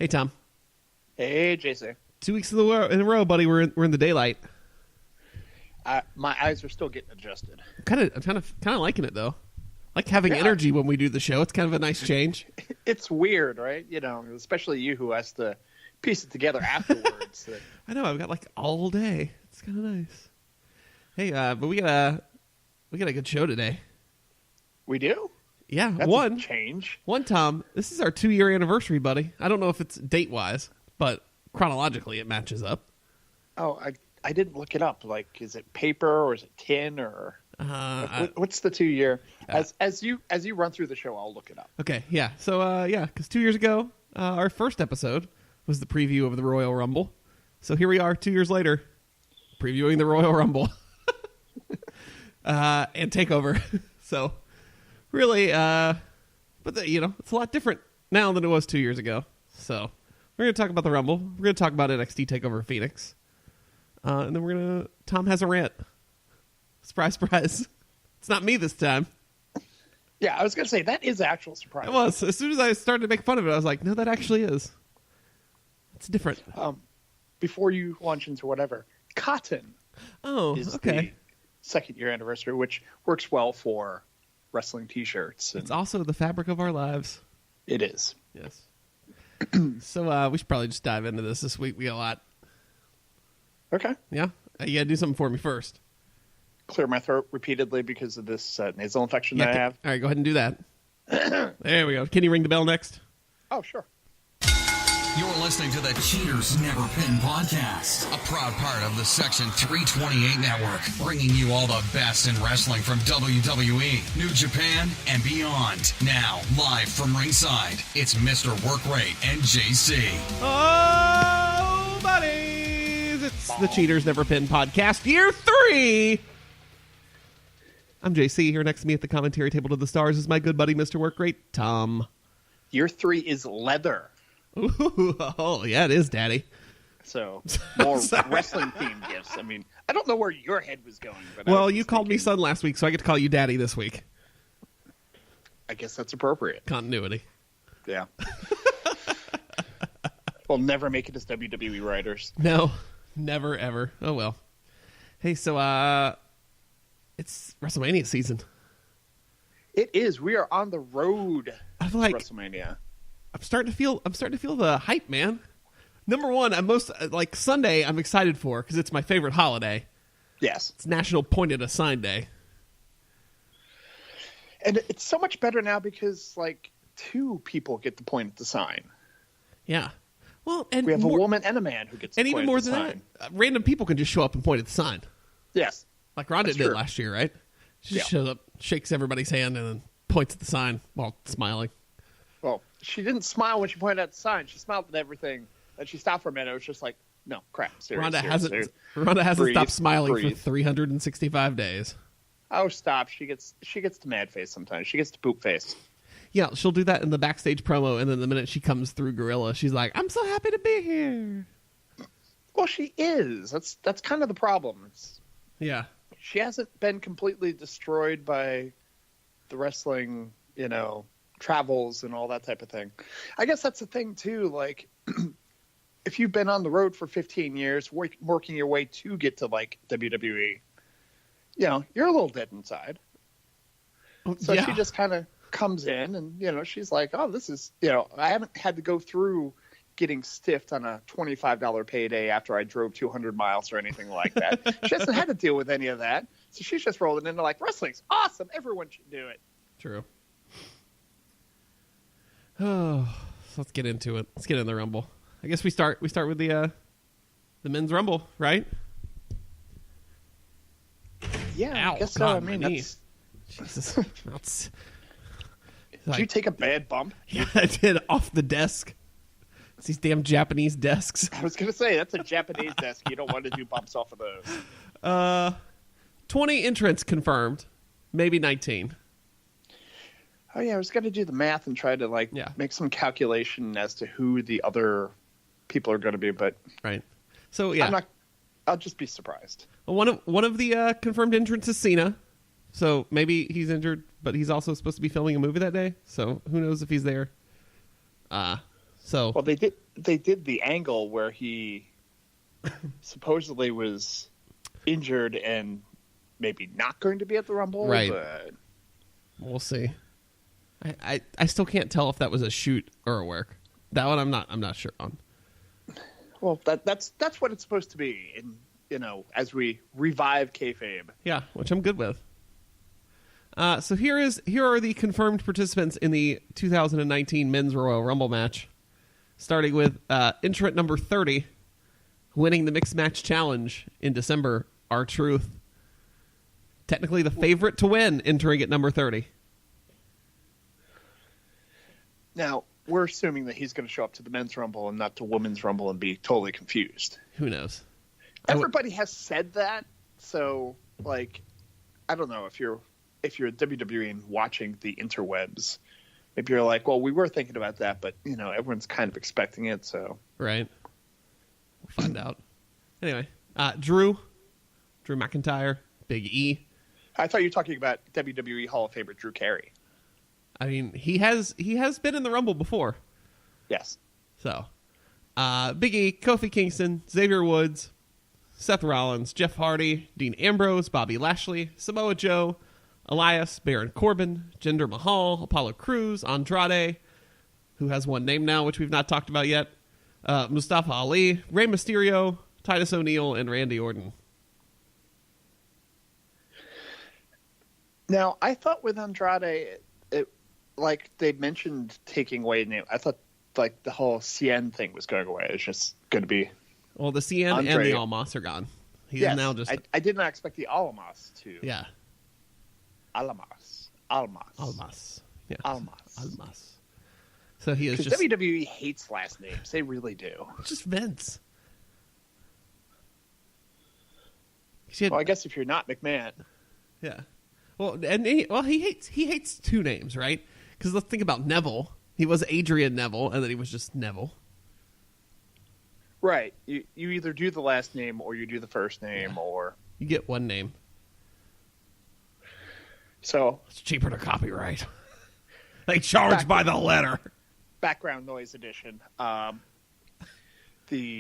Hey, Tom. Hey, JC. 2 weeks in a row, buddy. We're in the daylight. My eyes are still getting adjusted. I'm kind of liking it though. Like having energy when we do the show. It's kind of a nice change. It's weird, right? You know, especially you who has to piece it together afterwards. I know. I've got like all day. It's kind of nice. Hey, but we got a good show today. We do? Yeah, That's a change. One, Tom. This is our 2-year anniversary, buddy. I don't know if it's date-wise, but chronologically it matches up. Oh, I didn't look it up. Like, is it paper or is it tin or what's the 2-year? As you run through the show, I'll look it up. Okay, yeah. So because 2 years ago, our first episode was the preview of the Royal Rumble. So here we are 2 years later, previewing the Royal Rumble and TakeOver. So really, but it's a lot different now than it was 2 years ago. So we're going to talk about the Rumble. We're going to talk about NXT TakeOver Phoenix. And then Tom has a rant. Surprise, surprise. It's not me this time. Yeah, I was going to say, that is actual surprise. It was. As soon as I started to make fun of it, I was like, no, that actually is. It's different. Before you launch into whatever, cotton is the second-year anniversary, which works well for wrestling T-shirts. It's also the fabric of our lives. It is. Yes. So we should probably just dive into this week. We got a lot. Okay. Yeah? You got to do something for me first. Clear my throat repeatedly because of this nasal infection that I have. All right, go ahead and do that. There we go. Can you ring the bell next? Oh, sure. You're listening to the Cheaters Never Pin podcast, a proud part of the Section 328 network, bringing you all the best in wrestling from WWE, New Japan, and beyond. Now, live from ringside, it's Mr. Workrate and JC. Oh, buddies! It's the Cheaters Never Pin podcast, year 3! I'm JC. Here next to me at the commentary table to the stars is my good buddy, Mr. Workrate, Tom. Year 3 is leather. Ooh, oh, yeah, it is, Daddy. So, more wrestling-themed gifts. I mean, I don't know where your head was going. But well, you called me son last week, so I get to call you Daddy this week. I guess that's appropriate. Continuity. Yeah. We'll never make it as WWE writers. No, never, ever. Oh, well. Hey, so, it's WrestleMania season. It is. We are on the road to WrestleMania. I'm starting to feel the hype, man. Number one, I'm most Sunday. I'm excited for because it's my favorite holiday. Yes, it's National Point at a Sign Day, and it's so much better now because 2 people get to point at the sign. Yeah, well, and we have a woman and a man who gets to point at the sign. And even more than that, random people can just show up and point at the sign. Yes, like Rhonda did last year, right? She just shows up, shakes everybody's hand, and then points at the sign while smiling. Well, she didn't smile when she pointed at the sign. She smiled at everything. And she stopped for a minute. It was just like, no, crap. Serious, Rhonda hasn't stopped smiling for 365 days. Oh, stop. She gets to mad face sometimes. She gets to poop face. Yeah, she'll do that in the backstage promo, and then the minute she comes through Gorilla, she's like, I'm so happy to be here. Well, she is. That's kind of the problem. Yeah. She hasn't been completely destroyed by the wrestling, travels and all that type of thing. I guess that's the thing too. If you've been on the road for 15 years, working your way to get to WWE, you're a little dead inside. So she just kind of comes in and, she's like, oh, this is, I haven't had to go through getting stiffed on a $25 payday after I drove 200 miles or anything like that. She hasn't had to deal with any of that. So she's just rolling into wrestling's awesome. Everyone should do it. True. Oh, so let's get into it. Let's get in the Rumble. I guess we start with the men's Rumble, right? Yeah, Ow, I guess God, so. I mean, that's... Jesus. Did you take a bad bump? Yeah, I did, off the desk. It's these damn Japanese desks. I was going to say, that's a Japanese desk. You don't want to do bumps off of those. 20 entrants confirmed. Maybe 19. Oh, yeah, I was going to do the math and try to, make some calculation as to who the other people are going to be, but... Right. So, yeah. I'll just be surprised. One of the confirmed entrants is Cena. So, maybe he's injured, but he's also supposed to be filming a movie that day. So, who knows if he's there. So Well, they did the angle where he supposedly was injured and maybe not going to be at the Rumble. Right. But we'll see. I still can't tell if that was a shoot or a work. That one I'm not sure on. Well, that's what it's supposed to be, as we revive kayfabe. Yeah, which I'm good with. So here are the confirmed participants in the 2019 Men's Royal Rumble match, starting with entrant number 30, winning the Mixed Match Challenge in December, R-Truth. Technically the favorite to win, entering at number 30. Now, we're assuming that he's going to show up to the Men's Rumble and not to Women's Rumble and be totally confused. Who knows? Everybody has said that, so, I don't know, if you're WWE and watching the interwebs, if you're like, well, we were thinking about that, but, everyone's kind of expecting it, so. Right. We'll find out. Anyway, Drew McIntyre, Big E. I thought you were talking about WWE Hall of Famer Drew Carey. I mean, he has been in the Rumble before. Yes. So, Big E, Kofi Kingston, Xavier Woods, Seth Rollins, Jeff Hardy, Dean Ambrose, Bobby Lashley, Samoa Joe, Elias, Baron Corbin, Jinder Mahal, Apollo Crews, Andrade, who has one name now, which we've not talked about yet, Mustafa Ali, Rey Mysterio, Titus O'Neil, and Randy Orton. Now, I thought with Andrade, they mentioned taking away name. I thought, the whole CN thing was going away. It's just going to be... Well, the CN Andre. and the Almas are gone. He is now just... I did not expect the Almas to... Yeah. Almas. Yeah. Almas. So he is Because just... WWE hates last names. They really do. It's just Vince. Well, I guess if you're not McMahon... Yeah. Well, and he hates two names, right? Because let's think about Neville. He was Adrian Neville, and then he was just Neville. Right. You either do the last name or you do the first name, or... You get one name. So... It's cheaper to copyright. They charge by the letter. Background noise edition. The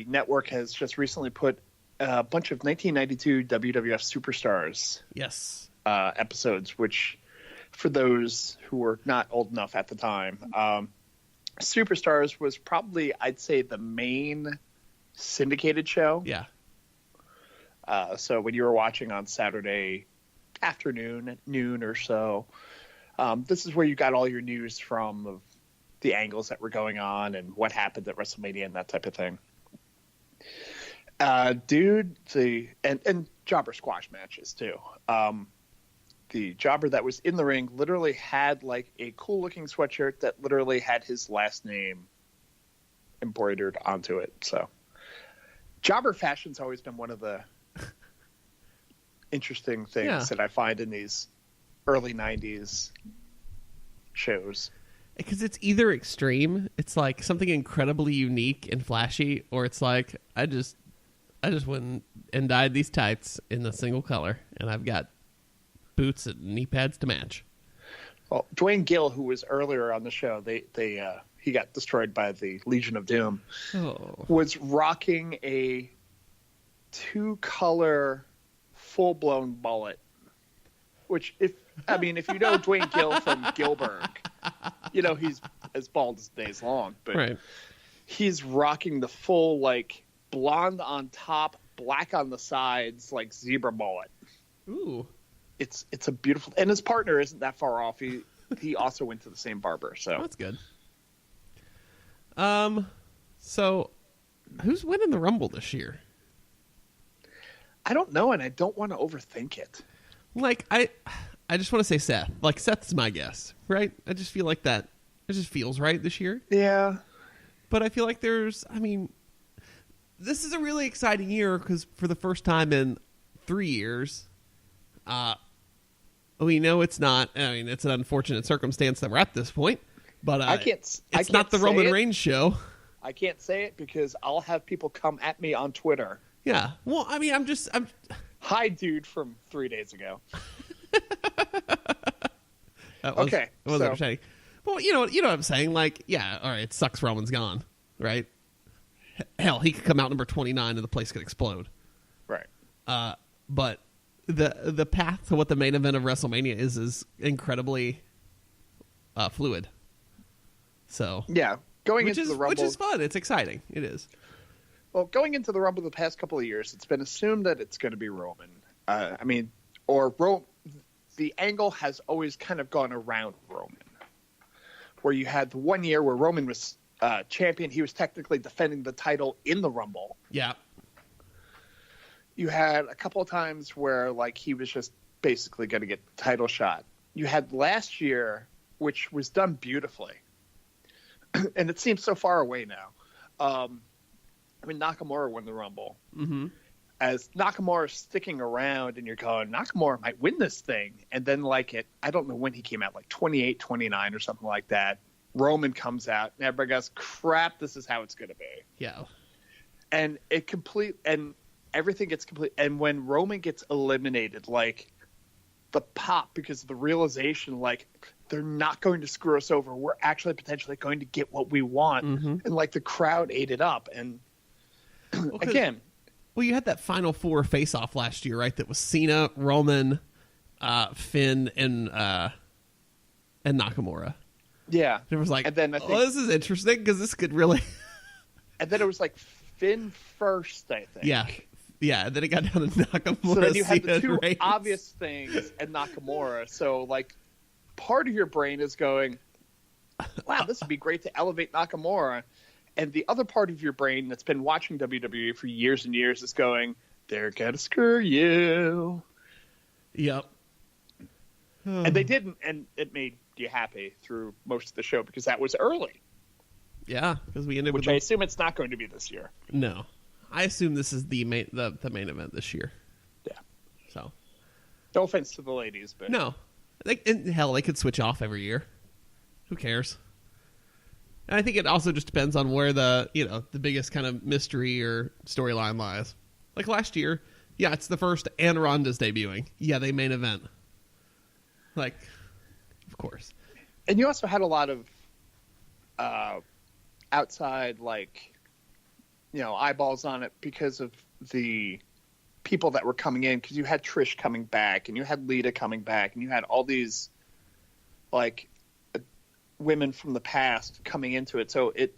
network has just recently put a bunch of 1992 WWF Superstars Yes. Episodes, which, for those who were not old enough at the time, Superstars was probably, I'd say, the main syndicated show. Yeah. So when you were watching on Saturday afternoon at noon or so, this is where you got all your news from, of the angles that were going on and what happened at WrestleMania and that type of thing. And jobber squash matches too. The jobber that was in the ring literally had a cool looking sweatshirt that literally had his last name embroidered onto it. So jobber fashion's always been one of the interesting things that I find in these early 90s shows. Because it's either extreme, it's like something incredibly unique and flashy, or it's like, I just went and dyed these tights in a single color, and I've got boots and knee pads to match. Well, Duane Gill, who was earlier on the show, he got destroyed by the Legion of Doom, was rocking a 2-color full-blown mullet, which if you know Duane Gill from Gilbert, he's as bald as days long, but right. He's rocking the full blonde on top, black on the sides, zebra mullet. Ooh. It's a beautiful, and his partner isn't that far off. He also went to the same barber, so that's good. So who's winning the Rumble this year? I don't know, and I don't want to overthink it. I just want to say Seth. Seth's my guess, right? I just feel like that. It just feels right this year. Yeah. But I feel like this is a really exciting year because for the first time in 3 years, we know it's not. It's an unfortunate circumstance that we're at this point. But it's not the Roman Reigns show. I can't say it because I'll have people come at me on Twitter. Yeah. Well, I'm Hi, dude, from 3 days ago. It was upsetting. Well, you know what I'm saying? All right, it sucks Roman's gone. right? Hell, he could come out number 29 and the place could explode. Right. But the path to what the main event of WrestleMania is incredibly fluid. So yeah, which is fun. It's exciting. It is. Well, going into the Rumble the past couple of years, it's been assumed that it's going to be Roman. The angle has always kind of gone around Roman, where you had the 1 year where Roman was champion. He was technically defending the title in the Rumble. Yeah. You had a couple of times where like he was just basically going to get the title shot. You had last year, which was done beautifully, and it seems so far away now. Nakamura won the Rumble. Mm-hmm. As Nakamura sticking around, and you're going, Nakamura might win this thing, and then I don't know when he came out, like 28, 29 or something like that. Roman comes out, and everybody goes, crap, this is how it's going to be. Yeah. And everything gets complete. And when Roman gets eliminated, like the pop, because of the realization, like they're not going to screw us over. We're actually potentially going to get what we want. Mm-hmm. And like the crowd ate it up. And again, well, you had that Final Four face-off last year, right? That was Cena, Roman, Finn, and Nakamura. Yeah. It was like, and then I think, this is interesting because this could really... and then it was like Finn first, I think. Yeah. Yeah, and then it got down to Nakamura. So then you had the two Reigns. obvious things and Nakamura. So, like, part of your brain is going, wow, this would be great to elevate Nakamura. And the other part of your brain that's been watching WWE for years and years is going, they're going to screw you. Yep. And they didn't, and it made you happy through most of the show because that was early. Yeah, because we ended which I assume it's not going to be this year. No. I assume this is the main event this year. Yeah. So. No offense to the ladies, but... No. They could switch off every year. Who cares? And I think it also just depends on where the biggest kind of mystery or storyline lies. Like last year, yeah, it's the first and Ronda's debuting. Yeah, they main event. Like, of course. And you also had a lot of outside, eyeballs on it because of the people that were coming in. Because you had Trish coming back, and you had Lita coming back, and you had all these, women from the past coming into it. So it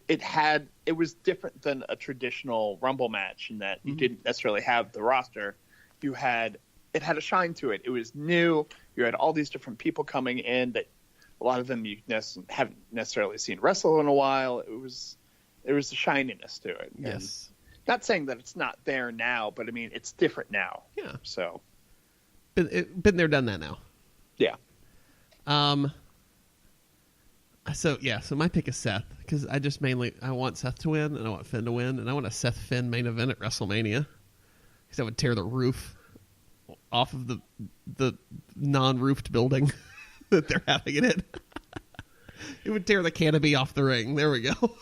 was different than a traditional Rumble match in that you didn't necessarily have the roster. It had a shine to it. It was new. You had all these different people coming in that a lot of them you haven't necessarily seen wrestle in a while. It was a shininess to it. Yes. And not saying that it's not there now, but I mean, it's different now. Yeah. So. Been there, done that now. Yeah. So my pick is Seth because I want Seth to win and I want Finn to win and I want a Seth Finn main event at WrestleMania because that would tear the roof off of the non-roofed building that they're having it in. It would tear the canopy off the ring. There we go.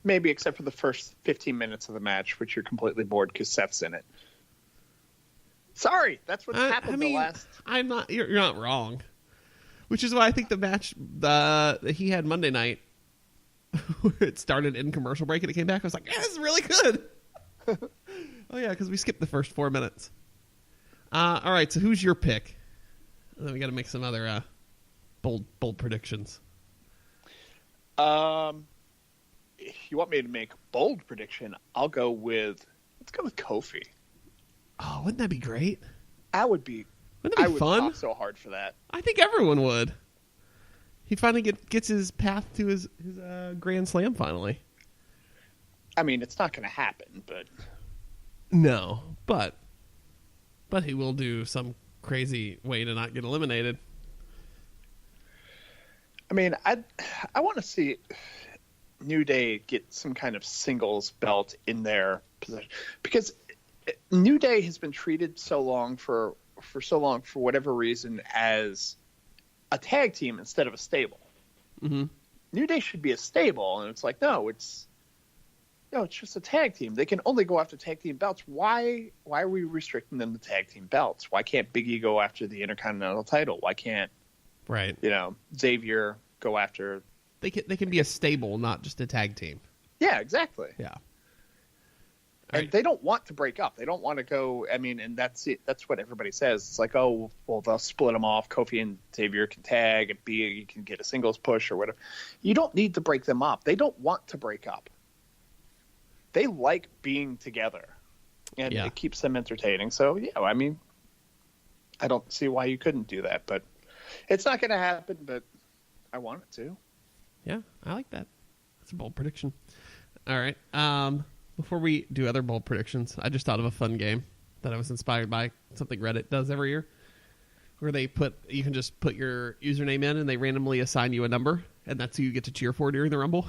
Maybe except for the first 15 minutes of the match, which you're completely bored because Seth's in it. Sorry, that's what's happened the last. I'm not. You're not wrong. Which is why I think the match that he had Monday night, where it started in commercial break and it came back, I was like, yeah, this is really good. Oh, yeah, because we skipped the first 4 minutes. All right, so who's your pick? And then we got to make some other bold predictions. If you want me to make a bold prediction, let's go with Kofi. Oh, wouldn't that be great? That would be. Wouldn't that be fun? I would pop so hard for that. I think everyone would. He finally gets his path to his Grand Slam finally. I mean, it's not going to happen, but... No, but he will do some crazy way to not get eliminated. I mean, I want to see New Day get some kind of singles belt in their position. Because New Day has been treated so long for whatever reason as a tag team instead of a stable. Mm-hmm. New Day should be a stable, and it's like, no, it's just a tag team. They can only go after tag team belts. Why are we restricting them to tag team belts? Why can't Big E go after the Intercontinental title? Why can't right? Xavier go after They can be a stable, not just a tag team. Yeah, exactly. Yeah. And they don't want to break up. They don't want to go. I mean, and that's it. That's what everybody says. It's like, oh, well, they'll split them off. Kofi and Xavier can tag, and you can get a singles push or whatever. You don't need to break them up. They don't want to break up. They like being together, and it keeps them entertaining. So, yeah, I mean, I don't see why you couldn't do that. But it's not going to happen, but I want it to. Yeah, I like that. That's a bold prediction. All right. Before we do other bold predictions, I just thought of a fun game that I was inspired by, something Reddit does every year, where you can just put your username in and they randomly assign you a number, and that's who you get to cheer for during the Rumble.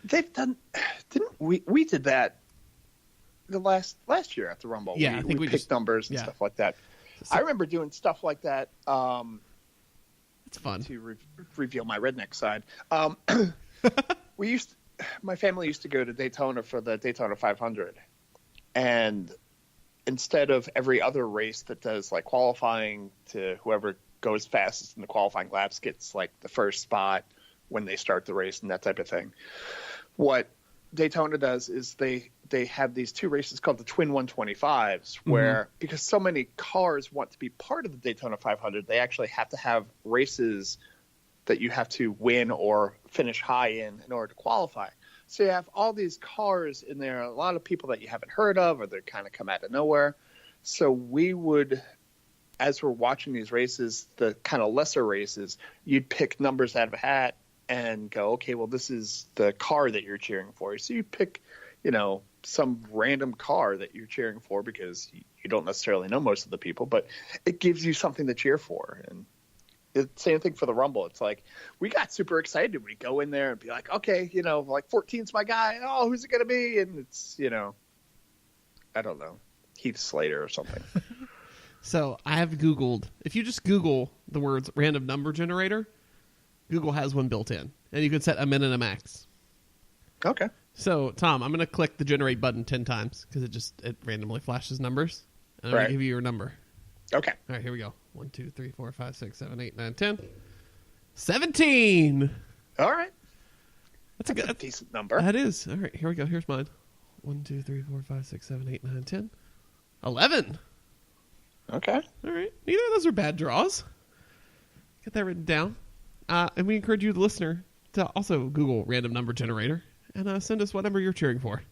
Didn't we did that the last year at the Rumble. Yeah, I think we picked just numbers and stuff like that. I remember doing stuff like that. It's fun to reveal my redneck side. My family used to go to Daytona for the Daytona 500, and instead of every other race that does like qualifying to whoever goes fastest in the qualifying laps gets like the first spot when they start the race and that type of thing. What Daytona does is they have these two races called the Twin 125s where because so many cars want to be part of the Daytona 500, they actually have to have races that you have to win or finish high in order to qualify. So you have all these cars in there, a lot of people that you haven't heard of or they kind of come out of nowhere. So we would, as we're watching these races, the kind of lesser races, you'd pick numbers out of a hat and go, okay, well, this is the car that you're cheering for. So you pick, some random car that you're cheering for because you don't necessarily know most of the people, but it gives you something to cheer for. And same thing for the Rumble. It's like we got super excited. We go in there and be like, okay, like 14's my guy. Oh, who's it going to be? And it's, I don't know, Heath Slater or something. So I have Googled. If you just Google the words random number generator, Google has one built in. And you can set a min and a max. Okay. So, Tom, I'm going to click the generate button 10 times because it randomly flashes numbers. And I'm going to give you your number. Okay. All right, here we go. 1, 2, 3, 4, 5, 6, 7, 8, 9, 10. 17! All right. That's a decent number. That is. All right, here we go. Here's mine. 1, 2, 3, 4, 5, 6, 7, 8, 9, 10. 11! Okay. All right. Neither of those are bad draws. Get that written down. And we encourage you, the listener, to also Google random number generator and send us what number you're cheering for.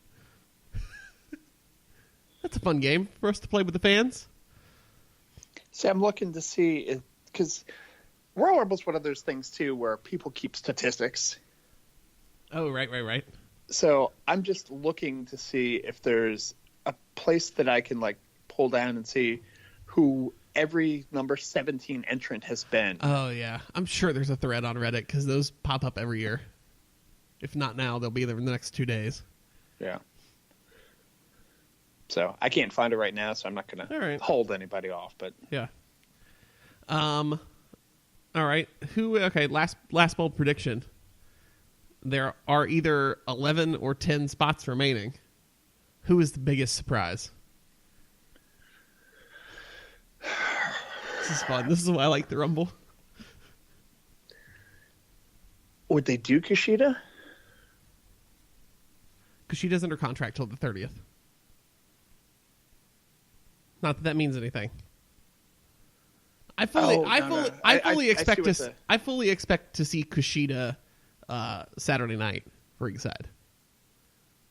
That's a fun game for us to play with the fans. See, I'm looking to see because Royal Rumble's one of those things too where people keep statistics. Oh, right. So I'm just looking to see if there's a place that I can like pull down and see who every number 17 entrant has been. Oh yeah, I'm sure there's a thread on Reddit because those pop up every year. If not now, they'll be there in the next 2 days. Yeah. So I can't find it right now, so I'm not going to hold anybody off. But yeah. All right. Okay. Last bold prediction. There are either 11 or 10 spots remaining. Who is the biggest surprise? This is fun. This is why I like the Rumble. Would they do Kushida? Kushida's under contract till the 30th. Not that means anything. I fully expect to see Kushida Saturday night ringside.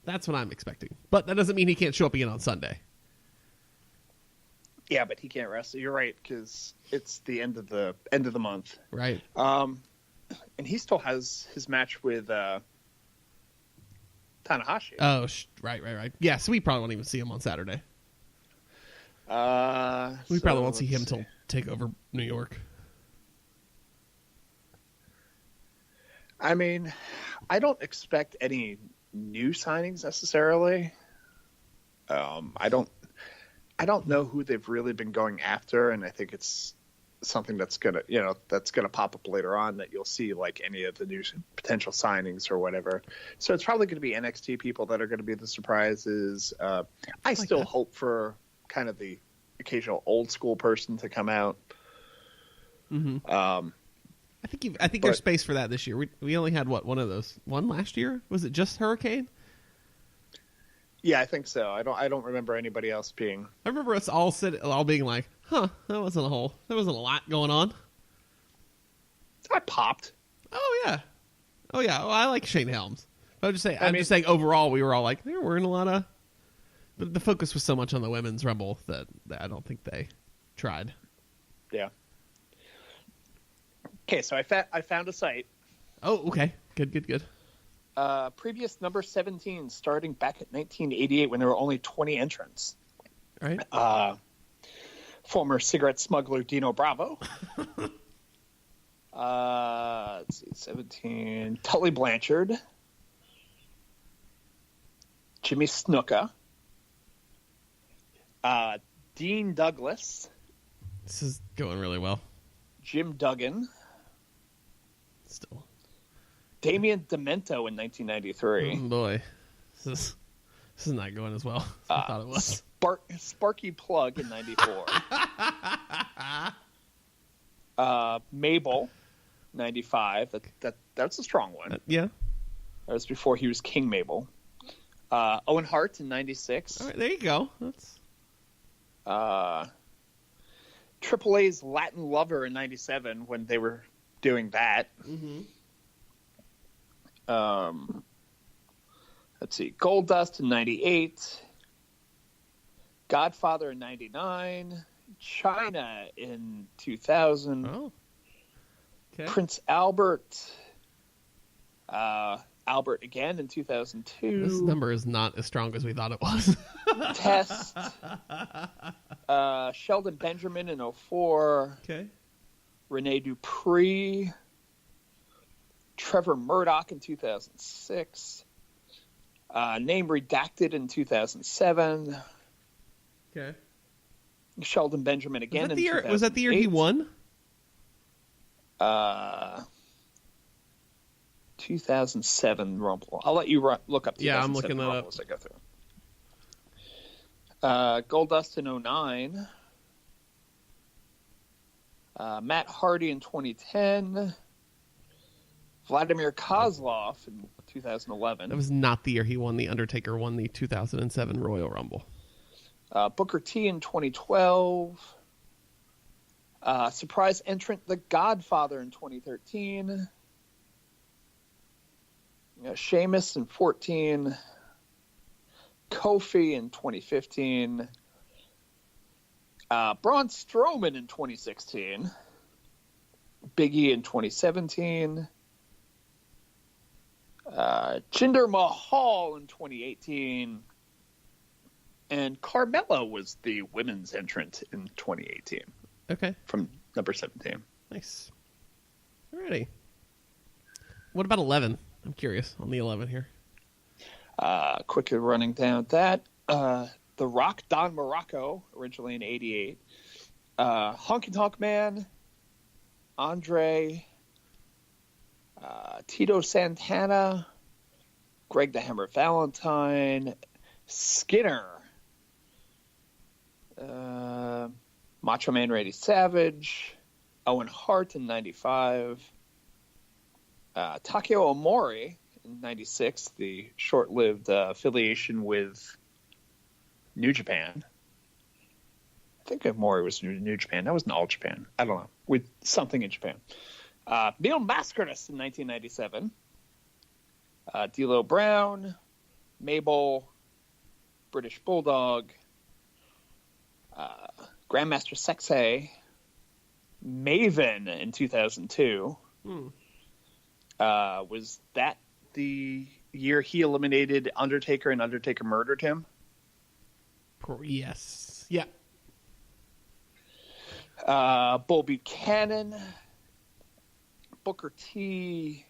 That's what I'm expecting. But that doesn't mean he can't show up again on Sunday. Yeah, but he can't wrestle. You're right, because it's the end of the month. Right. And he still has his match with Tanahashi. Oh, right. Yeah, so we probably won't even see him on Saturday. We probably won't see him till TakeOver New York. I mean, I don't expect any new signings necessarily. I don't know who they've really been going after, and I think it's something that's gonna pop up later on that you'll see like any of the new potential signings or whatever. So it's probably going to be NXT people that are going to be the surprises. I still hope for kind of the occasional old school person to come out. Mm-hmm. I think there's space for that this year. We only had one of those. One last year? Was it just Hurricane? Yeah, I think so. I don't remember anybody else being. I remember us all being like, "Huh, there wasn't a lot going on." I popped. Oh yeah. Well, I like Shane Helms. But I'm just saying overall we were all like, we're in a lot of. But the focus was so much on the women's Rumble that I don't think they tried. Yeah. Okay, so I found a site. Oh, okay. Good. Previous number 17, starting back at 1988 when there were only 20 entrants. All right. Former cigarette smuggler Dino Bravo. Let's see, 17. Tully Blanchard. Jimmy Snuka. Dean Douglas. This is going really well. Jim Duggan. Still. Damian Demento in 1993. Oh boy. This is not going as well as I thought it was. Sparky Plug in 94. Mabel, 95. That's a strong one. Yeah. That was before he was King Mabel. Owen Hart in 96. All right, there you go. That's Triple A's Latin Lover in 97 when they were doing that. Mm-hmm. Let's see. Goldust in 98. Godfather in 99. China in 2000. Oh. Okay. Prince Albert. Albert again in 2002. This number is not as strong as we thought it was. Test. Sheldon Benjamin in 04. Okay. Rene Dupree. Trevor Murdoch in 2006. Name redacted in 2007. Okay. Sheldon Benjamin again in 2008. Was that the year he won? 2007 Rumble. I'll let you look up 2007 Yeah, I'm looking that Rumble up. as I go through. Goldust in 09. Matt Hardy in 2010. Vladimir Kozlov in 2011. That was not the year he won. The Undertaker won the 2007 Royal Rumble. Booker T in 2012. Surprise entrant The Godfather in 2013. Sheamus in 14. Kofi in 2015. Braun Strowman in 2016. Big E in 2017. Jinder Mahal in 2018. And Carmella was the women's entrant in 2018. Okay. From number 17. Nice. Alrighty. What about 11? I'm curious on the 11 here. Quickly running down that. The Rock, Don Morocco, originally in 88. Honky Tonk Man. Andre. Tito Santana. Greg the Hammer Valentine. Skinner. Macho Man Randy Savage. Owen Hart in 95. Takeo Omori in 96, the short-lived affiliation with New Japan. I think Omori was New Japan. That wasn't All Japan. I don't know. With something in Japan. Neil Mascaris in 1997. D'Lo Brown. Mabel. British Bulldog. Grandmaster Sexay. Maven in 2002. Was that the year he eliminated Undertaker and Undertaker murdered him? Yes. Yeah. Bull Buchanan. Booker T.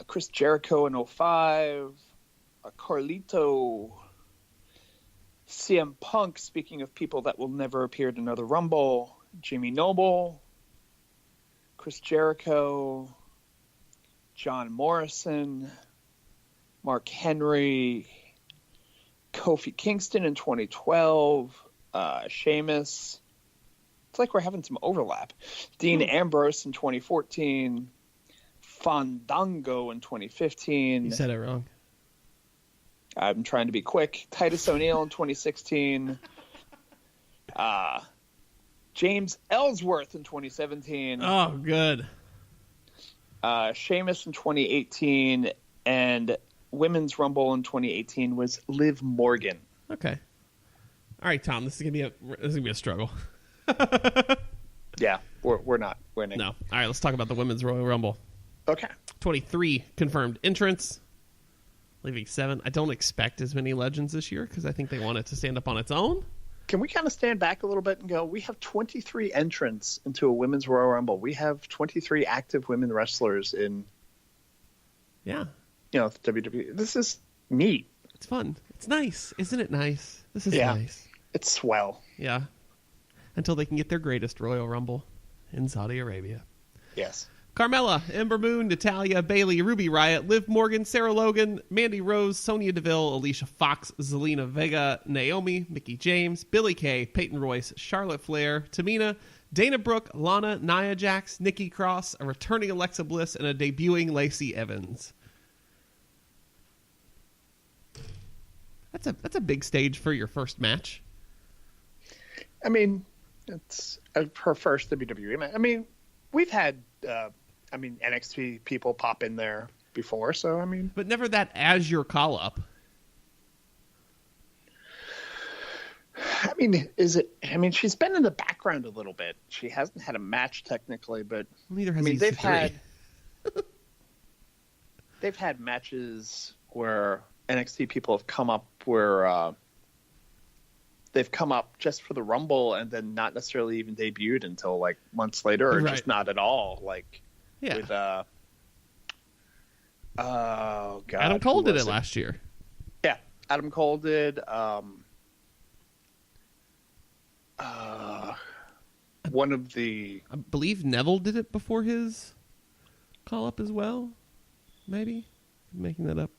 Chris Jericho in 05. Carlito. CM Punk, speaking of people that will never appear at another Rumble. Jimmy Noble. Chris Jericho. John Morrison. Mark Henry. Kofi Kingston in 2012. Sheamus. It's like we're having some overlap. Dean Ambrose in 2014, Fandango in 2015. You said it wrong. I'm trying to be quick. Titus O'Neil in 2016. James Ellsworth in 2017. Oh, good. Sheamus in 2018, and Women's Rumble in 2018 was Liv Morgan. Okay. All right, Tom. This is gonna be a struggle. Yeah, we're not winning. No. All right, let's talk about the Women's Royal Rumble. Okay. 23 confirmed entrants, leaving 7. I don't expect as many legends this year because I think they want it to stand up on its own. Can we kind of stand back a little bit and go, we have 23 entrants into a Women's Royal Rumble. We have 23 active women wrestlers in, Yeah. the WWE. This is neat. It's fun. It's nice. Isn't it nice? This is nice. It's swell. Yeah. Until they can get their greatest Royal Rumble in Saudi Arabia. Yes. Carmella, Ember Moon, Natalya, Bayley, Ruby Riott, Liv Morgan, Sarah Logan, Mandy Rose, Sonya Deville, Alicia Fox, Zelina Vega, Naomi, Mickie James, Billie Kay, Peyton Royce, Charlotte Flair, Tamina, Dana Brooke, Lana, Nia Jax, Nikki Cross, a returning Alexa Bliss, and a debuting Lacey Evans. That's a big stage for your first match. I mean, it's her first WWE match. I mean, we've had, NXT people pop in there before, so I mean. But never that as your call up. I mean, she's been in the background a little bit. She hasn't had a match technically, but Neither has they've EC3. had they've had matches where NXT people have come up where they've come up just for the Rumble and then not necessarily even debuted until like months later, or just not at all. Like with oh god, Adam Cole did it last year. Yeah, Adam Cole did. One of the, I believe Neville did it before his call up as well. Maybe I'm making that up.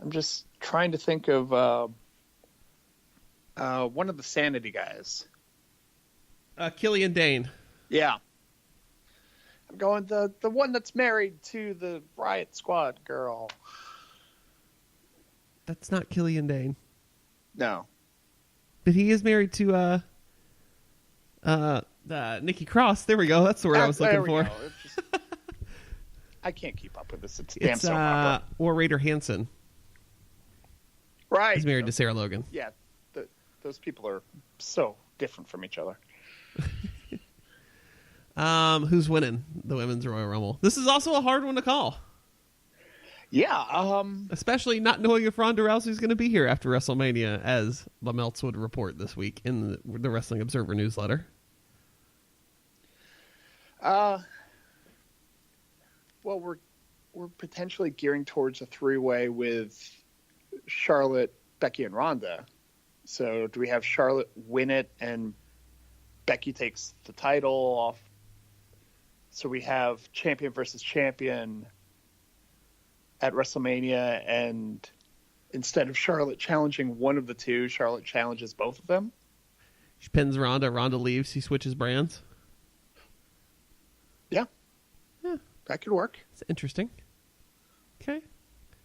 I'm just trying to think of one of the Sanity guys. Killian Dane. Yeah. I'm going the one that's married to the Riot Squad girl. That's not Killian Dane. No. But he is married to Nikki Cross. There we go. That's the word I was looking for. I can't keep up with this. It's damn soap opera. War Raider Hansen. Right. He's married to Sarah Logan. Yeah. Those people are so different from each other. Who's winning the Women's Royal Rumble? This is also a hard one to call. Yeah. Especially not knowing if Ronda Rousey's going to be here after WrestleMania, as Lameltz would report this week in the Wrestling Observer newsletter. Well, we're potentially gearing towards a 3-way with Charlotte, Becky, and Ronda. So do we have Charlotte win it and Becky takes the title off? So we have champion versus champion at WrestleMania, and instead of Charlotte challenging one of the two, Charlotte challenges both of them. She pins Ronda. Ronda leaves. He switches brands. Yeah. That could work. It's interesting. Okay.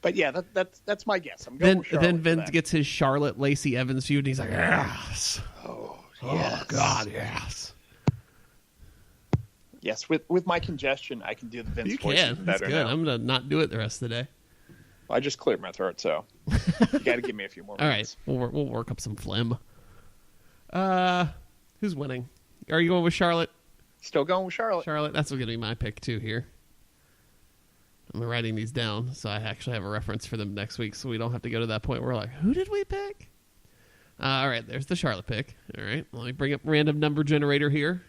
But yeah, that's my guess. I'm going with Charlotte. Then Vince gets his Charlotte Lacey Evans feud, and he's like, yes. Oh, yes. Oh, God, yes. Yes, with my congestion, I can do the Vince voice better. That's good. Now. I'm going to not do it the rest of the day. I just cleared my throat, so you got to give me a few more minutes. All right, we'll work up some phlegm. Who's winning? Are you going with Charlotte? Still going with Charlotte. Charlotte, that's going to be my pick too here. I'm writing these down so I actually have a reference for them next week, so we don't have to go to that point where we're like, who did we pick? All right, there's the Charlotte pick. All right, let me bring up random number generator here.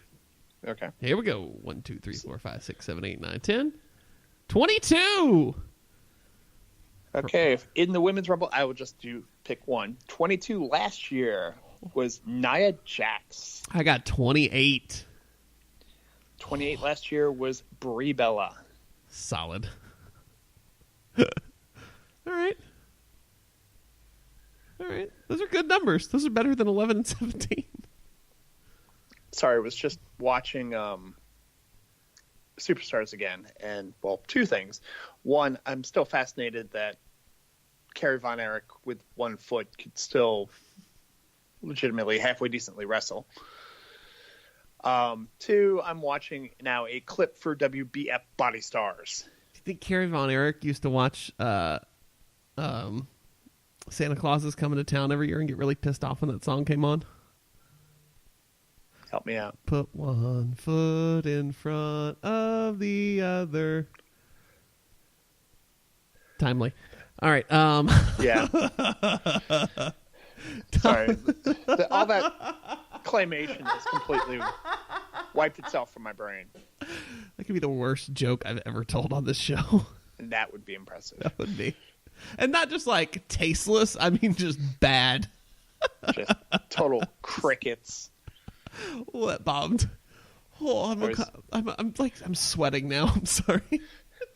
Okay. Here we go. 1, 2, 3, 4, 5, 6, 7, 8, 9, 10. 22! Okay, in the Women's Rumble, I will just pick one. 22 last year was Nia Jax. I got 28. 28 last year was Brie Bella. Solid. All right. Those are good numbers. Those are better than 11 and 17. sorry, was just watching Superstars again, and well, two things. One, I'm still fascinated that Kerry Von Erich with 1 foot could still legitimately halfway decently wrestle. Two, I'm watching now a clip for WBF Body Stars. Do you think Kerry Von Erich used to watch Santa Claus is Coming to Town every year and get really pissed off when that song came on? Help me out. Put 1 foot in front of the other. Timely. All right. Yeah. Sorry. All that claymation has completely wiped itself from my brain. That could be the worst joke I've ever told on this show. And that would be impressive. That would be. And not just like tasteless, I mean just bad. Just total crickets. Wet bombed. Oh, I'm sweating now. I'm sorry.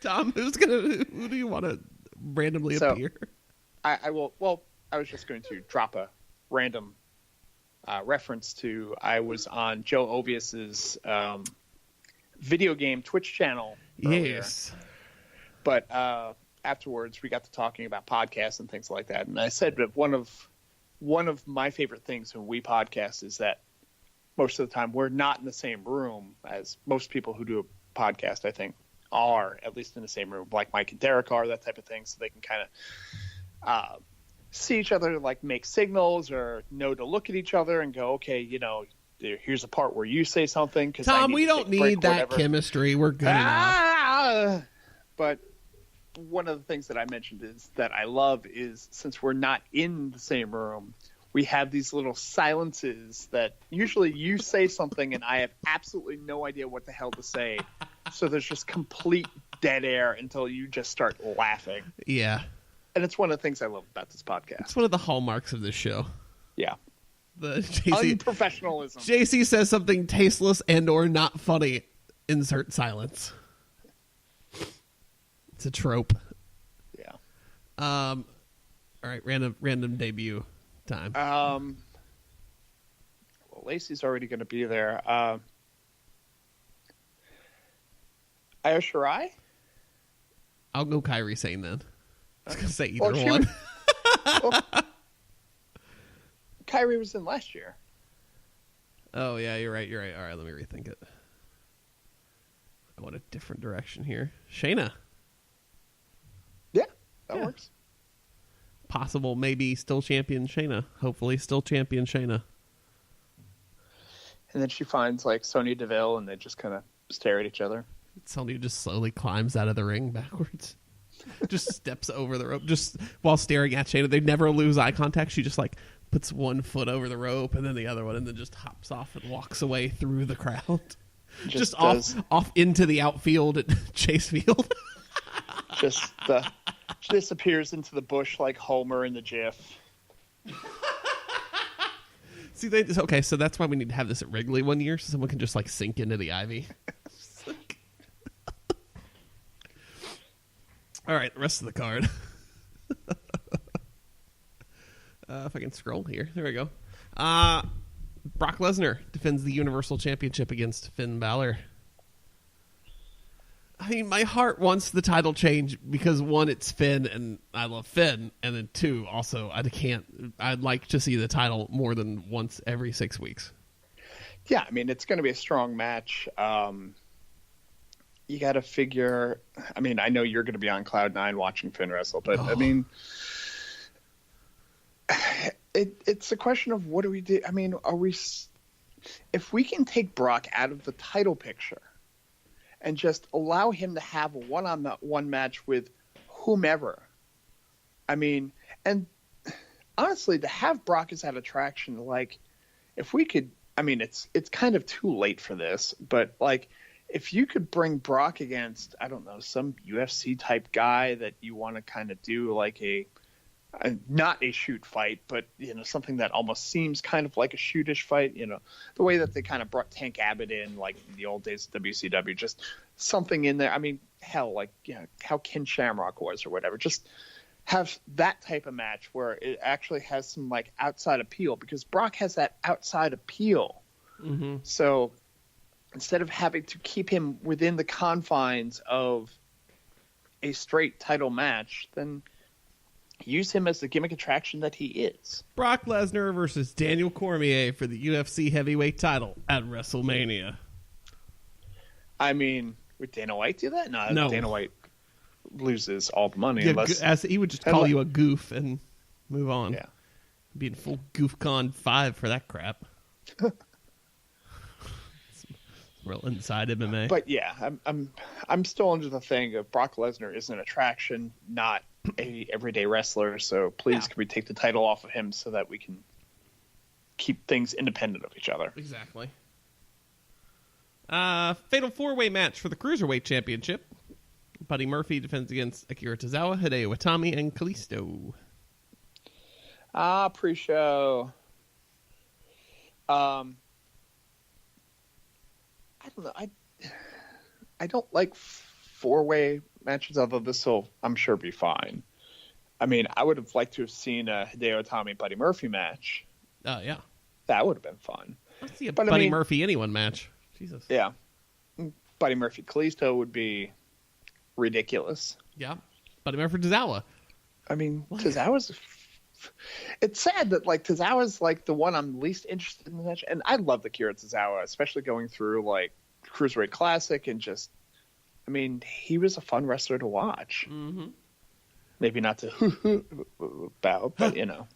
Tom, who do you want to randomly appear? I will. Well, I was just going to drop a random reference to. I was on Joe Ovius's video game Twitch channel earlier. Yes. But afterwards, we got to talking about podcasts and things like that, and I said that one of my favorite things when we podcast is that most of the time we're not in the same room as most people who do a podcast, I think, are at least in the same room, like Mike and Derek are, that type of thing, so they can kind of see each other, like make signals or know to look at each other and go, okay, here's a part where you say something. Tom, we don't need that chemistry. We're good enough. But one of the things that I mentioned is that I love is since we're not in the same room, we have these little silences that usually you say something and I have absolutely no idea what the hell to say. So there's just complete dead air until you just start laughing. Yeah. And it's one of the things I love about this podcast. It's one of the hallmarks of this show. Yeah. The JC, unprofessionalism. JC says something tasteless and or not funny. Insert silence. It's a trope. Yeah. All right. Random debut time. Well, Lacey's already going to be there. Io Shirai? I'll go Kairi Sane then. I was going to say either one. Kairi was in last year. Oh, yeah, you're right. All right, let me rethink it. I want a different direction here. Shayna. Yeah, that works. Possible, maybe still champion Shayna. Hopefully still champion Shayna. And then she finds like Sonya Deville and they just kind of stare at each other. Sonya just slowly climbs out of the ring backwards. Just steps over the rope just while staring at Shayna. They never lose eye contact. She just like puts 1 foot over the rope and then the other one and then just hops off and walks away through the crowd. Just off into the outfield at Chase Field. Just disappears into the bush like Homer in the GIF. See, okay, so that's why we need to have this at Wrigley one year, so someone can just like sink into the ivy. All right, the rest of the card. If I can scroll here, there we go. Brock Lesnar defends the Universal Championship against Finn Balor. I mean, my heart wants the title change because 1, it's Finn, and I love Finn, and then 2, also, I'd like to see the title more than once every 6 weeks. Yeah, I mean, it's going to be a strong match. You got to figure, I mean, I know you're going to be on Cloud 9 watching Finn wrestle, but I mean, it's a question of what do we do? I mean, if we can take Brock out of the title picture and just allow him to have a one-on-one match with whomever. I mean, and honestly, to have Brock as that attraction, like, if we could, I mean, it's kind of too late for this, but, like, if you could bring Brock against, I don't know, some UFC-type guy that you want to kind of do, like, not a shoot fight, but, something that almost seems kind of like a shootish fight, the way that they kind of brought Tank Abbott in, like in the old days of WCW, just something in there. I mean, hell, like, how Ken Shamrock was or whatever, just have that type of match where it actually has some like outside appeal, because Brock has that outside appeal Mm-hmm. So instead of having to keep him within the confines of a straight title match, then use him as the gimmick attraction that he is. Brock Lesnar versus Daniel Cormier for the UFC heavyweight title at WrestleMania. I mean, would Dana White do that? No. Dana White loses all the money Yeah, unless he would just call you a goof and move on. Yeah. Be in full GoofCon 5 for that crap. It's real inside MMA. But yeah, I'm still under the thing of Brock Lesnar is an attraction, not a everyday wrestler. So please, can we take the title off of him so that we can keep things independent of each other? Exactly. Fatal 4-way match for the Cruiserweight Championship. Buddy Murphy defends against Akira Tozawa, Hideo Itami, and Kalisto. Pre-show. I don't know. I don't like 4-way matches, although this will, I'm sure, be fine. I mean, I would have liked to have seen a Hideo Itami Buddy Murphy match. Oh, yeah. That would have been fun. Let's see a Buddy Murphy anyone match. Jesus. Yeah. Buddy Murphy Kalisto would be ridiculous. Yeah. Buddy Murphy Tozawa. I mean, Tozawa's... It's sad that like Tozawa's like the one I'm least interested in the match, and I love the Akira Tozawa, especially going through like Cruiserweight Classic and just, I mean, he was a fun wrestler to watch. Mm-hmm. Maybe not to bow, but you know,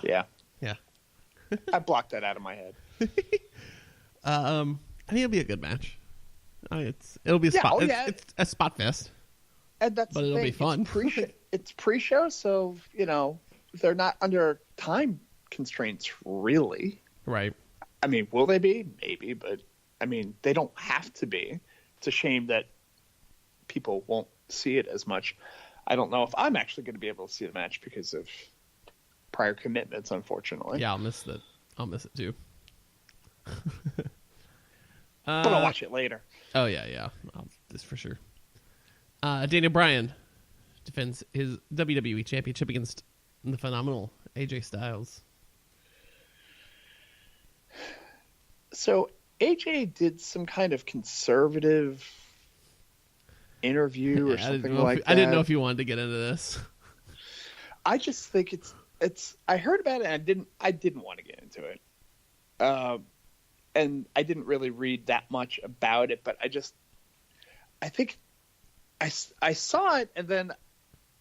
yeah. I blocked that out of my head. I think it'll be a good match. It'll be a spot. It's a spot fest, and that's but it'll be fun. It's pre-show, so you know. They're not under time constraints, really. Right. I mean, will they be? Maybe, but I mean, they don't have to be. It's a shame that people won't see it as much. I don't know if I'm actually going to be able to see the match because of prior commitments, unfortunately. Yeah, I'll miss it. I'll miss it too. But I'll watch it later. Oh yeah. This for sure. Daniel Bryan defends his WWE Championship against the phenomenal AJ Styles. So AJ did some kind of conservative interview or something like that. I didn't know if you wanted to get into this. I just think it's. I heard about it and I didn't want to get into it, and I didn't really read that much about it. But I think I saw it and then.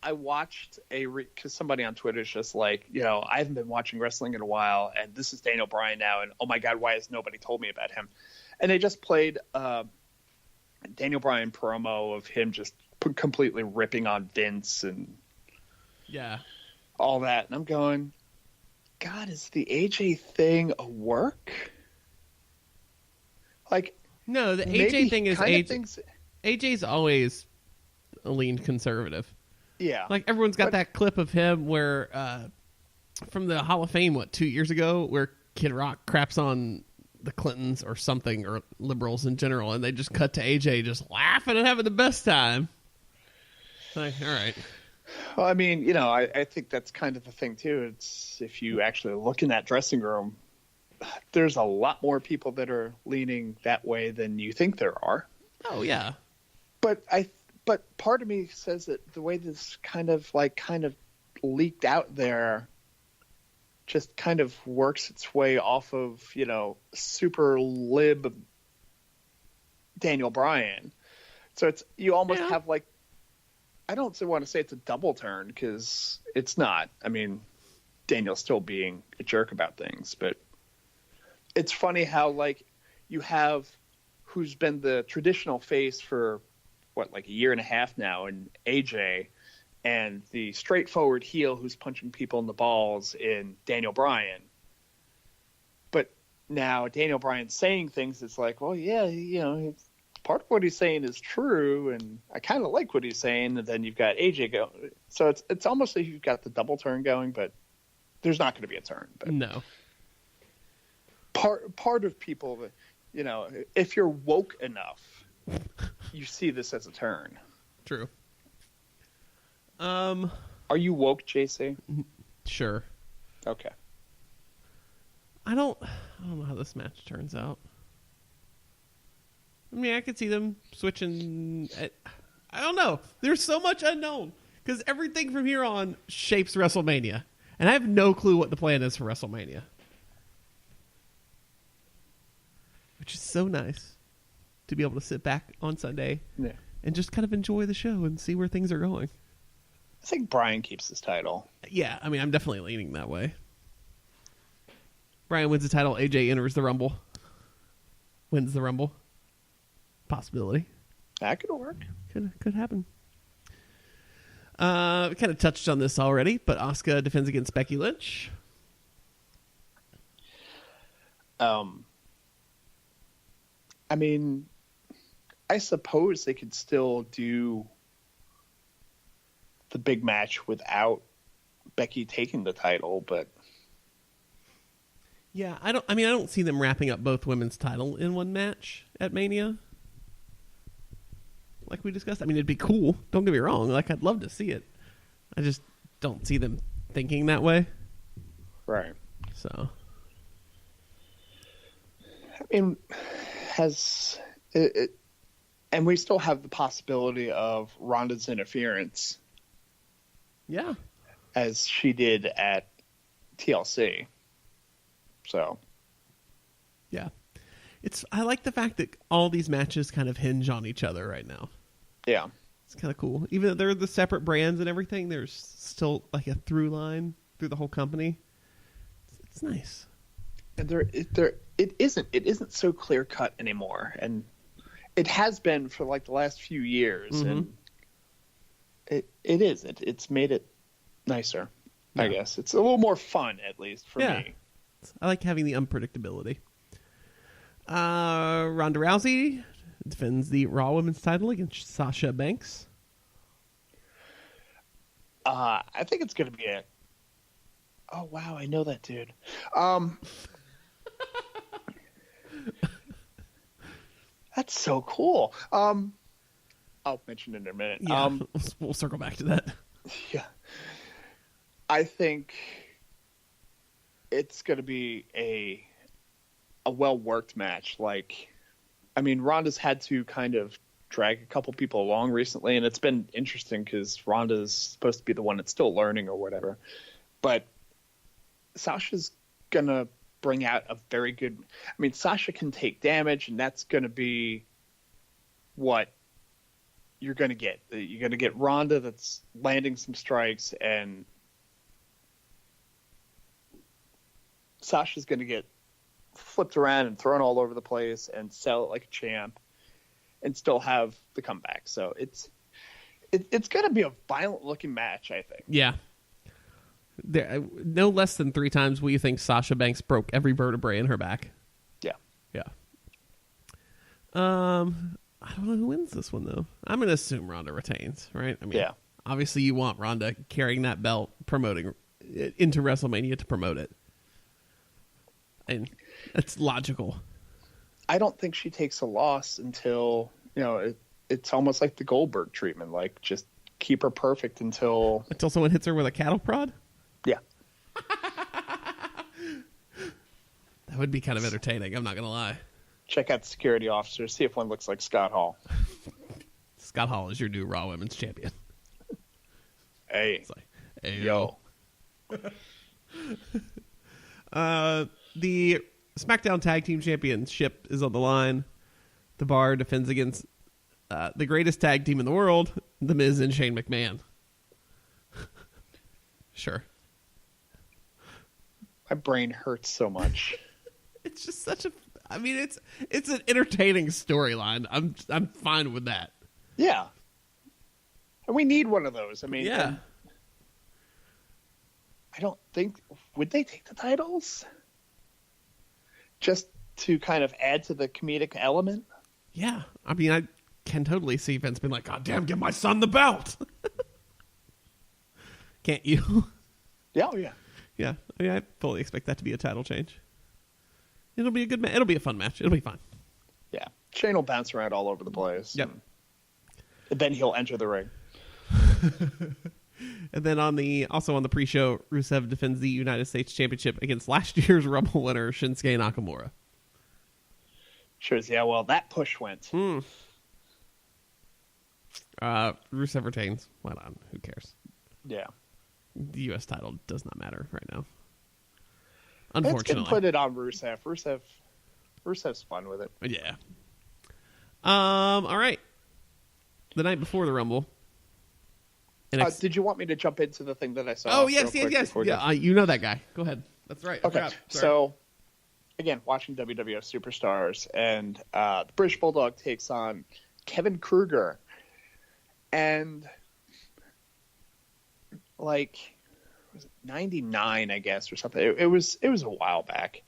I watched because somebody on Twitter is just like, you know, I haven't been watching wrestling in a while, and this is Daniel Bryan now, and oh my God, why has nobody told me about him? And they just played Daniel Bryan promo of him just completely ripping on Vince and all that, and I'm going, God, is the AJ thing a work? Like, no, the AJ thing is AJ's always leaned conservative. Yeah. Like, everyone's got that clip of him where, from the Hall of Fame, 2 years ago, where Kid Rock craps on the Clintons or something, or liberals in general, and they just cut to AJ just laughing and having the best time. Like, all right. Well, I mean, you know, I think that's kind of the thing, too. It's if you actually look in that dressing room, there's a lot more people that are leaning that way than you think there are. Oh, yeah. But part of me says that the way this kind of leaked out there just kind of works its way off of, you know, super lib Daniel Bryan. So you almost have like, I don't want to say it's a double turn because it's not. I mean, Daniel's still being a jerk about things, but it's funny how like you have who's been the traditional face for like a year and a half now, and AJ, and the straightforward heel who's punching people in the balls in Daniel Bryan. But now Daniel Bryan's saying things that's like, well, yeah, you know, part of what he's saying is true, and I kind of like what he's saying. And then you've got AJ going, so it's almost like you've got the double turn going, but there's not going to be a turn. But no. Part of people, you know, if you're woke enough, you see this as a turn. True. Are you woke, JC? Sure. Okay. I don't know how this match turns out. I mean, I could see them switching. I don't know. There's so much unknown because everything from here on shapes WrestleMania, and I have no clue what the plan is for WrestleMania, which is so nice to be able to sit back on Sunday and just kind of enjoy the show and see where things are going. I think Bryan keeps his title. Yeah, I mean, I'm definitely leaning that way. Bryan wins the title. AJ enters the Rumble. Wins the Rumble. Possibility. That could work. Could happen. We kind of touched on this already, but Asuka defends against Becky Lynch. I mean, I suppose they could still do the big match without Becky taking the title, but yeah, I don't see them wrapping up both women's title in one match at Mania. Like we discussed, I mean, it'd be cool. Don't get me wrong. Like, I'd love to see it. I just don't see them thinking that way. Right. So, I mean, has it, and we still have the possibility of Ronda's interference. yeah. As she did at TLC. So, Yeah. I like the fact that all these matches kind of hinge on each other right now. yeah. It's kind of cool. Even though they're the separate brands and everything, there's still like a through line through the whole company. It's nice. And it isn't so clear cut anymore, and it has been for like the last few years, and it's made it nicer. I guess it's a little more fun, at least for me. I like having the unpredictability. Ronda Rousey defends the Raw Women's title against Sasha Banks. I think it's going to be oh, wow, I know that dude. That's so cool. I'll mention it in a minute. Yeah, we'll circle back to that. Yeah. I think it's going to be a well-worked match. Like, I mean, Ronda's had to kind of drag a couple people along recently, and it's been interesting because Ronda's supposed to be the one that's still learning or whatever. But Sasha's going to bring out a very good... I mean, Sasha can take damage, and that's going to be what you're going to get. You're going to get Ronda that's landing some strikes, and Sasha's going to get flipped around and thrown all over the place and sell it like a champ and still have the comeback. So it's going to be a violent looking match, I think. Yeah. No less than 3 times will you think Sasha Banks broke every vertebrae in her back. Yeah. Yeah. I don't know who wins this one, though. I'm going to assume Ronda retains, right? I mean, yeah. Obviously you want Ronda carrying that belt, promoting it into WrestleMania to promote it. And that's logical. I don't think she takes a loss until, it's almost like the Goldberg treatment. Like, just keep her perfect until someone hits her with a cattle prod? Yeah. That would be kind of entertaining, I'm not going to lie. Check out the security officer, see if one looks like Scott Hall. Scott Hall is your new Raw Women's Champion. Hey. It's like, hey, yo. The SmackDown Tag Team Championship is on the line. The Bar defends against the greatest tag team in the world, The Miz and Shane McMahon. Sure. My brain hurts so much. It's just such a... I mean, it's an entertaining storyline. I'm fine with that. Yeah. And we need one of those. I mean... Yeah. I don't think... Would they take the titles? Just to kind of add to the comedic element? Yeah. I mean, I can totally see Vince being like, God damn, give my son the belt. Can't you? Yeah, oh, yeah. Yeah. I mean, I fully expect that to be a title change. It'll be a good match. It'll be a fun match. It'll be fun. Yeah. Shane will bounce around all over the place. Yep. And then he'll enter the ring. And then also on the pre-show, Rusev defends the United States Championship against last year's Rumble winner Shinsuke Nakamura. Sure as yeah, well, that push went. Rusev retains. Why not? Who cares? Yeah. The U.S. title does not matter right now. Let's Unfortunately. put it on Rusev. Rusev's fun with it. Yeah. All right. The night before the Rumble. Did you want me to jump into the thing that I saw? Oh, yes. Yeah, you know that guy. Go ahead. That's right. Okay. So, again, watching WWF Superstars, and the British Bulldog takes on Kevin Kruger. And, like, was it 99, I guess, or something? It was a while back.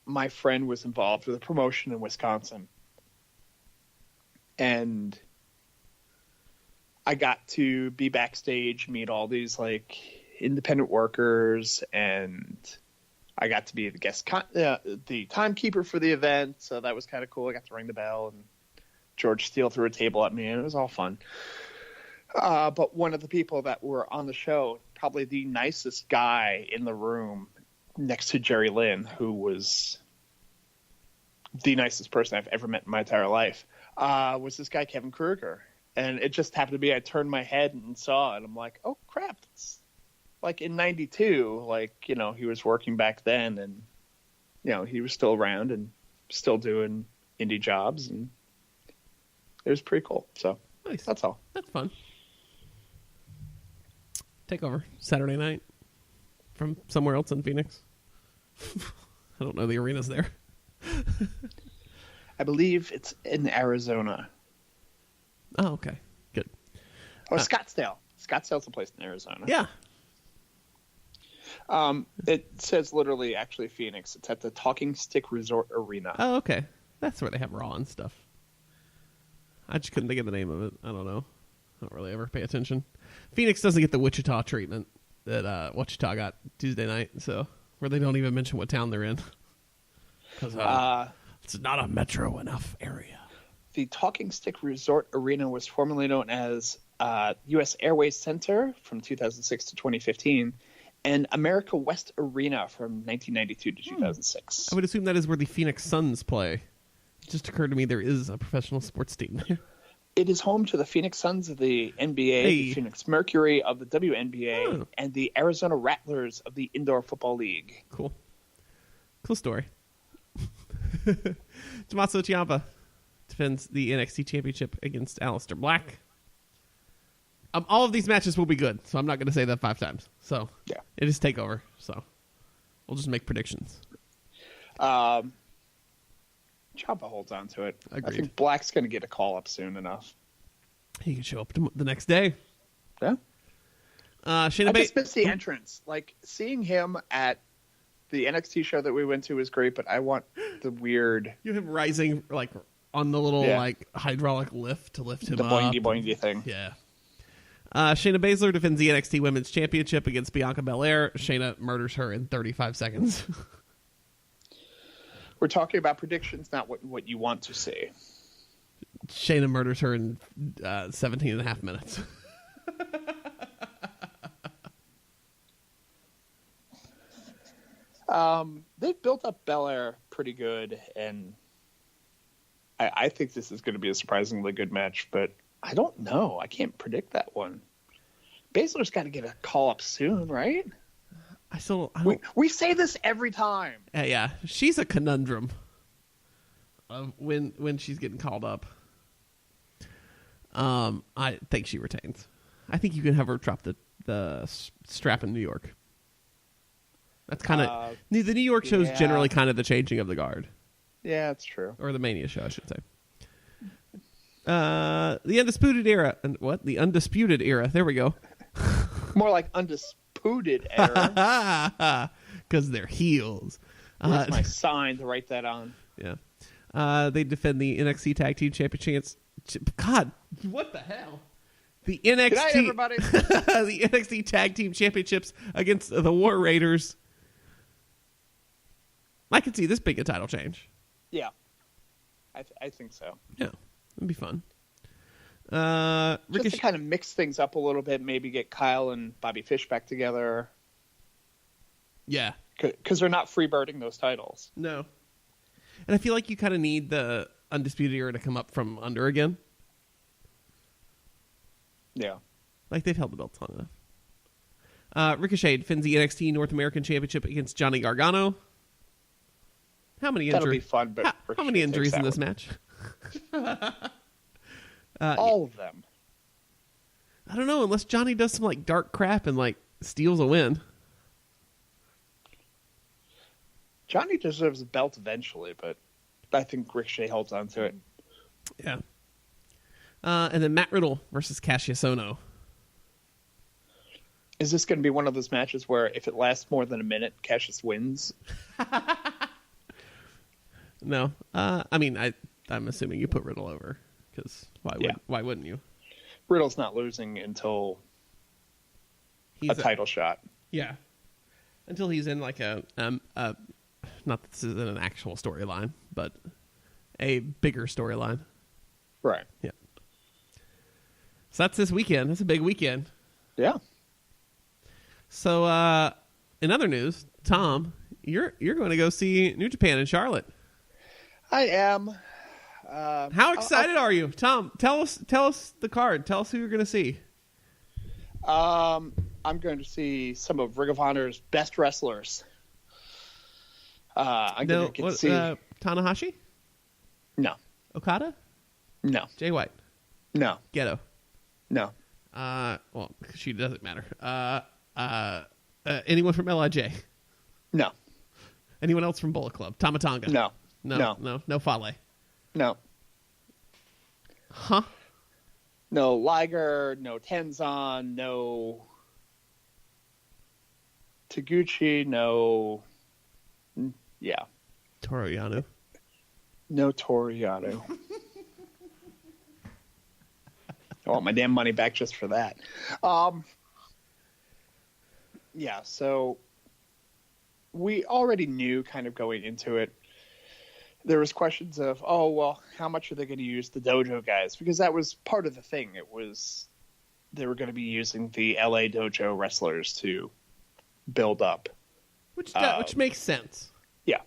My friend was involved with a promotion in Wisconsin. And I got to be backstage, meet all these like independent workers, and I got to be the timekeeper for the event. So that was kind of cool. I got to ring the bell, and George Steele threw a table at me, and it was all fun. But one of the people that were on the show, probably the nicest guy in the room next to Jerry Lynn, who was the nicest person I've ever met in my entire life, was this guy, Kevin Kruger. And it just happened to be, I turned my head and saw it. I'm like, oh, crap. It's like in 92, like, he was working back then, and, he was still around and still doing indie jobs. And it was pretty cool. So nice. That's all. That's fun. TakeOver Saturday night from somewhere else in Phoenix. I don't know the arenas there. I believe it's in Arizona. Oh, okay. Good. Oh, Scottsdale. Scottsdale's the place in Arizona. Yeah. It says literally, actually, Phoenix. It's at the Talking Stick Resort Arena. Oh, okay. That's where they have Raw and stuff. I just couldn't think of the name of it. I don't know. I don't really ever pay attention. Phoenix doesn't get the Wichita treatment that Wichita got Tuesday night, so where they don't even mention what town they're in. Because it's not a metro enough area. The Talking Stick Resort Arena was formerly known as U.S. Airways Center from 2006 to 2015 and America West Arena from 1992 to 2006. I would assume that is where the Phoenix Suns play. It just occurred to me there is a professional sports team there. It is home to the Phoenix Suns of the NBA, the Phoenix Mercury of the WNBA, and the Arizona Rattlers of the Indoor Football League. Cool. Cool story. Tommaso Ciampa defends the NXT Championship against Aleister Black. All of these matches will be good, so I'm not going to say that 5 times. So yeah, it is TakeOver, so we'll just make predictions. Ciampa holds on to it. Agreed. I think Black's going to get a call up soon enough. He can show up the next day. Yeah. Shayna I just missed the entrance. Like, seeing him at the NXT show that we went to was great, but I want the weird... You have him rising, like, on the little, like, hydraulic lift to lift him up. The boingy thing. Yeah. Shayna Baszler defends the NXT Women's Championship against Bianca Belair. Shayna murders her in 35 seconds. We're talking about predictions, not what you want to see. Shayna murders her in 17 and a half minutes. They've built up Belair pretty good, and I think this is going to be a surprisingly good match, but I don't know. I can't predict that one. Baszler's got to get a call up soon, right? We say this every time. Yeah, she's a conundrum when she's getting called up. I think she retains. I think you can have her drop the strap in New York. That's kind of the New York show is generally kind of the changing of the guard. Yeah, that's true. Or the Mania show, I should say. The Undisputed Era. The Undisputed Era. There we go. More like Undisputed Era. Because they're heels. Where's my sign to write that on? Yeah. They defend the NXT Tag Team Championships. God, what the hell? The NXT, Good night, everybody. The NXT Tag Team Championships against the War Raiders. I could see this being a title change. Yeah. I think so. Yeah, it'd be fun. Just to kind of mix things up a little bit, maybe get Kyle and Bobby Fish back together. Yeah. Because they're not freebirding those titles. No. And I feel like you kind of need the Undisputed Era to come up from under again. Yeah. Like, they've held the belts long enough. Ricochet defends the NXT North American Championship against Johnny Gargano. How many injuries? That'll be fun, but how many injuries in this match? All of them. I don't know, unless Johnny does some like dark crap and like steals a win. Johnny deserves a belt eventually, but I think Ricochet holds on to it. Yeah. And then Matt Riddle versus Cassius Ohno. Is this going to be one of those matches where if it lasts more than a minute, Cassius wins? No. I mean, I'm assuming you put Riddle over, because why wouldn't you? Riddle's not losing until a title shot. Yeah. Until he's in like a not that this isn't an actual storyline, but a bigger storyline. Right. Yeah. So that's this weekend. That's a big weekend. Yeah. So, in other news, Tom, you're going to go see New Japan in Charlotte. I am. How excited are you, Tom? Tell us the card. Tell us who you're going to see. I'm going to see some of Ring of Honor's best wrestlers. I'm going to see Tanahashi. No. Okada. No. Jay White. No. Ghetto. No. Well, she doesn't matter. Anyone from LIJ? No. Anyone else from Bullet Club? Tamatanga? No. No Fale? No. Huh? No Liger, no Tenzan, no Taguchi, no... Yeah. Toru Yano? No Toru Yano. I want my damn money back just for that. Yeah, so we already knew kind of going into it. There was questions of, oh, well, how much are they going to use the dojo guys? Because that was part of the thing. It was they were going to be using the LA dojo wrestlers to build up. Which makes sense. Yeah.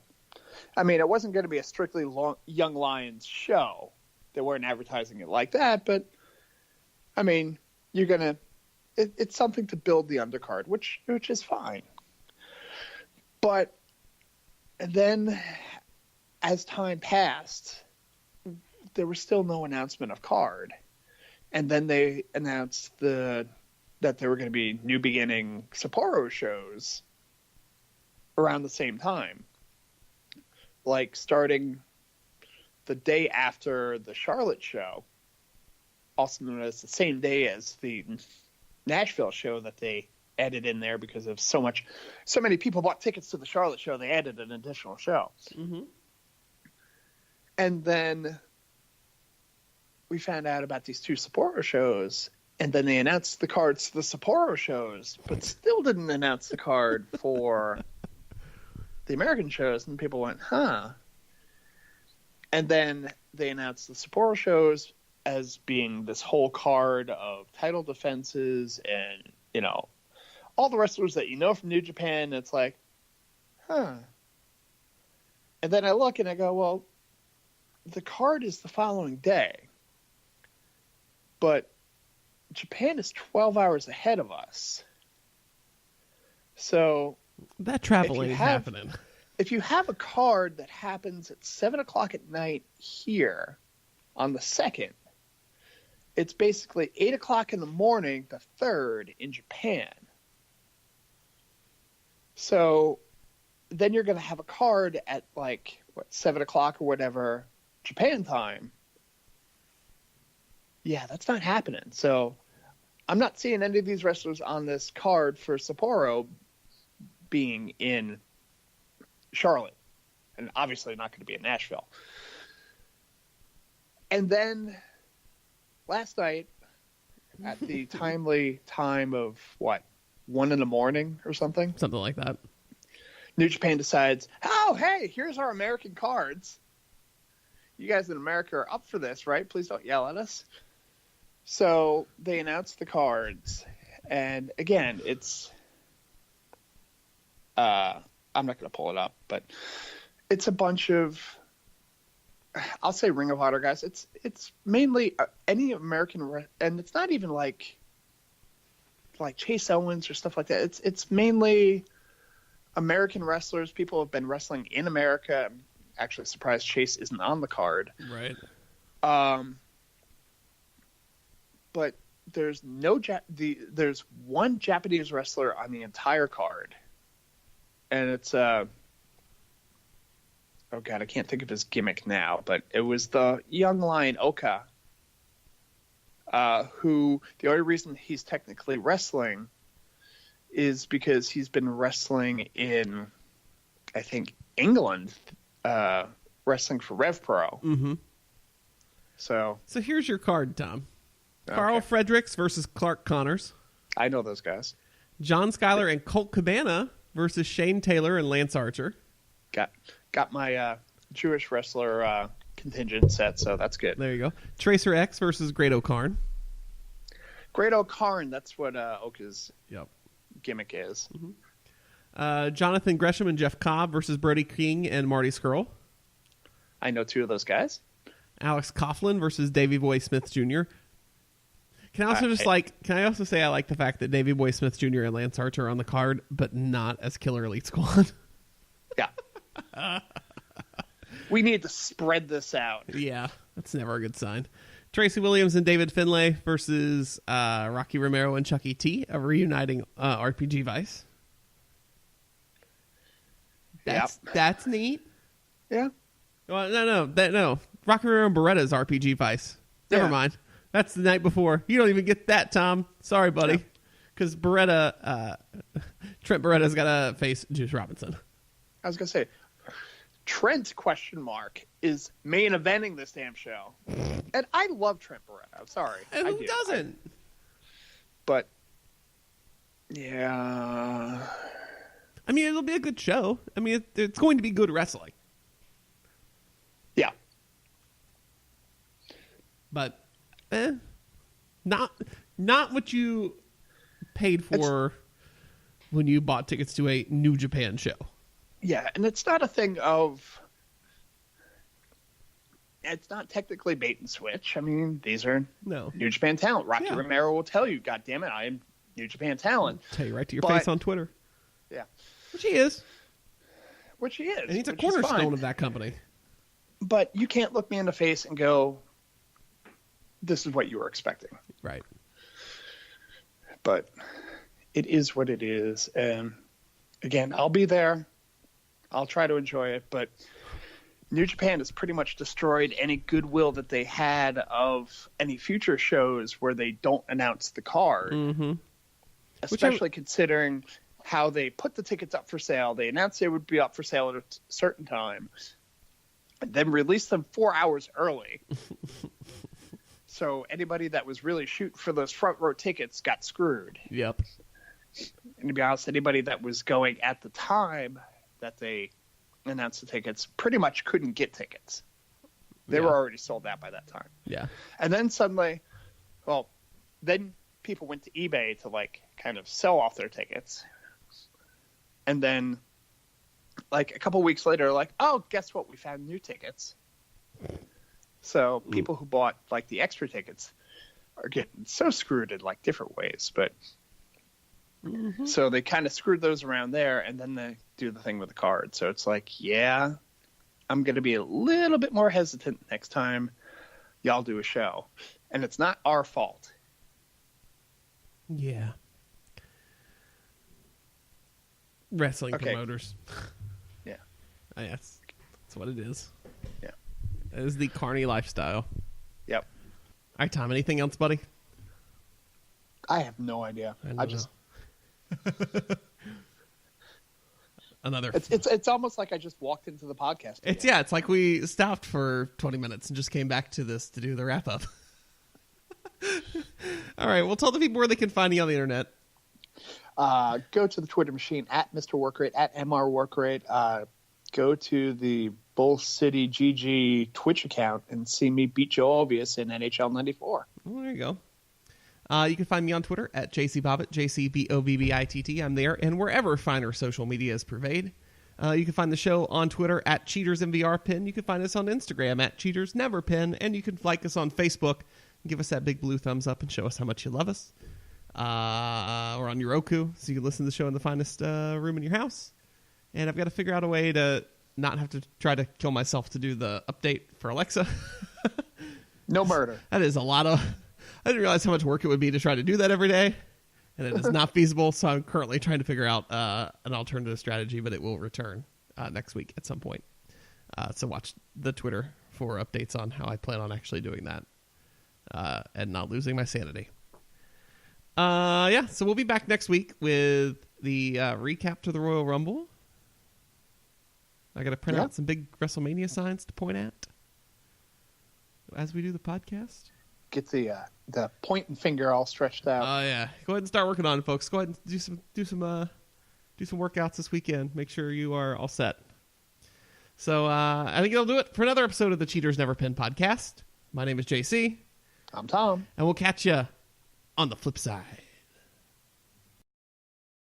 I mean, it wasn't going to be a strictly Young Lions show. They weren't advertising it like that, but I mean, you're going to it's something to build the undercard, which is fine. But then as time passed, there was still no announcement of card. And then they announced that there were going to be New Beginning Sapporo shows around the same time. Like starting the day after the Charlotte show, also known as the same day as the Nashville show that they added in there because of so many people bought tickets to the Charlotte show, they added an additional show. Mm-hmm. And then we found out about these two Sapporo shows, and then they announced the cards to the Sapporo shows, but still didn't announce the card for the American shows, and people went, huh. And then they announced the Sapporo shows as being this whole card of title defenses and, you know, all the wrestlers that you know from New Japan. It's like, huh. And then I look and I go, well, the card is the following day, but Japan is 12 hours ahead of us. So that travel ain't happening. If you have a card that happens at 7 o'clock at night here on the 2nd, it's basically 8 o'clock in the morning, the 3rd in Japan. So then you're going to have a card at 7 o'clock or whatever Japan time. Yeah, that's not happening. So I'm not seeing any of these wrestlers on this card for Sapporo being in Charlotte, and obviously not going to be in Nashville. And then last night at the timely time of 1 in the morning or something like that, New Japan decides, oh, hey, here's our American cards. You guys in America are up for this, right? Please don't yell at us. So they announced the cards, and again, it's I'm not going to pull it up, but it's a bunch of, I'll say Ring of Honor guys. It's mainly any American, and it's not even like Chase Owens or stuff like that. It's mainly American wrestlers. People have been wrestling in America. I'm actually surprised Chase isn't on the card. Right. But there's there's one Japanese wrestler on the entire card, and it's oh god, I can't think of his gimmick now, but it was the young lion Oka, who the only reason he's technically wrestling is because he's been wrestling in, I think, England, wrestling for Rev Pro. Mm-hmm. So here's your card, Tom. Okay. Carl Fredericks versus Clark Connors. I know those guys. John Schuyler and Colt Cabana versus Shane Taylor and Lance Archer. Got my Jewish wrestler contingent set, so that's good. There you go. Tracer X versus Great O'Karn. Great O'Karn, that's what Oka's gimmick is. Mm-hmm. Jonathan Gresham and Jeff Cobb versus Brody King and Marty Scurll. I know two of those guys. Alex Coughlin versus Davey Boy Smith Jr. Can I also say I like the fact that Davey Boy Smith Jr. and Lance Archer are on the card, but not as Killer Elite Squad. Yeah. We need to spread this out. Yeah, that's never a good sign. Tracy Williams and David Finlay versus Rocky Romero and Chucky T, a reuniting RPG Vice. That's neat. Yeah. Well, no. Rocky Romero and Beretta's RPG Vice. Never mind. That's the night before. You don't even get that, Tom. Sorry, buddy. Because Trent Beretta's got to face Juice Robinson. I was going to say, Trent, is main eventing this damn show. And I love Trent Beretta. I'm sorry. And who doesn't? But, yeah. I mean, it'll be a good show. I mean, it's going to be good wrestling. Yeah. But, not what you paid for when you bought tickets to a New Japan show. Yeah, and it's not a thing of... It's not technically bait and switch. I mean, these are New Japan talent. Rocky Romero will tell you, God damn it, I am New Japan talent. I'll tell you right to your face on Twitter. Yeah. Which he is. And he's a cornerstone of that company. But you can't look me in the face and go, this is what you were expecting. Right. But it is what it is. And again, I'll be there. I'll try to enjoy it. But New Japan has pretty much destroyed any goodwill that they had of any future shows where they don't announce the card. Mm-hmm. Especially considering how they put the tickets up for sale. They announced they would be up for sale at a certain time. And then release them 4 hours early. So anybody that was really shooting for those front row tickets got screwed. Yep. And to be honest, anybody that was going at the time that they announced the tickets pretty much couldn't get tickets. They were already sold out by that time. Yeah. And then suddenly, then people went to eBay to kind of sell off their tickets. And then a couple weeks later, oh, guess what? We found new tickets. So people who bought the extra tickets are getting so screwed in different ways. But so they kind of screwed those around there, and then they do the thing with the card. So it's I'm going to be a little bit more hesitant next time y'all do a show. And it's not our fault. Yeah. Wrestling promoters. Yeah. Yes. That's what it is. Yeah. That is the carny lifestyle. Yep. All right, Tom, anything else, buddy? I have no idea. I just... Another. It's almost like I just walked into the podcast. It's like we stopped for 20 minutes and just came back to this to do the wrap up. All right, well, tell the people where they can find you on the internet. Go to the Twitter machine at Mr. Workrate, at MR Workrate. Go to the Bull City GG Twitch account and see me beat Joe Obvious in NHL 94. Well, there you go. You can find me on Twitter at JCBobbitt, JCBOBBITT. I'm there, and wherever finer social media is pervade. You can find the show on Twitter at CheatersMVRPin. You can find us on Instagram at CheatersNeverPin, and you can like us on Facebook and give us that big blue thumbs up and show us how much you love us. We're on your Roku, so you can listen to the show in the finest room in your house. And I've got to figure out a way to not have to try to kill myself to do the update for Alexa. No murder. That is a lot of... I didn't realize how much work it would be to try to do that every day, and it is not feasible, so I'm currently trying to figure out an alternative strategy, but it will return next week at some point. So watch the Twitter for updates on how I plan on actually doing that and not losing my sanity. So we'll be back next week with the recap to the Royal Rumble. I got to print out some big WrestleMania signs to point at as we do the podcast. Get the point and finger all stretched out. Oh yeah, go ahead and start working on it, folks. Go ahead and do some workouts this weekend. Make sure you are all set. So I think that'll do it for another episode of the Cheaters Never Pin podcast. My name is JC. I'm Tom, and we'll catch you on the flip side.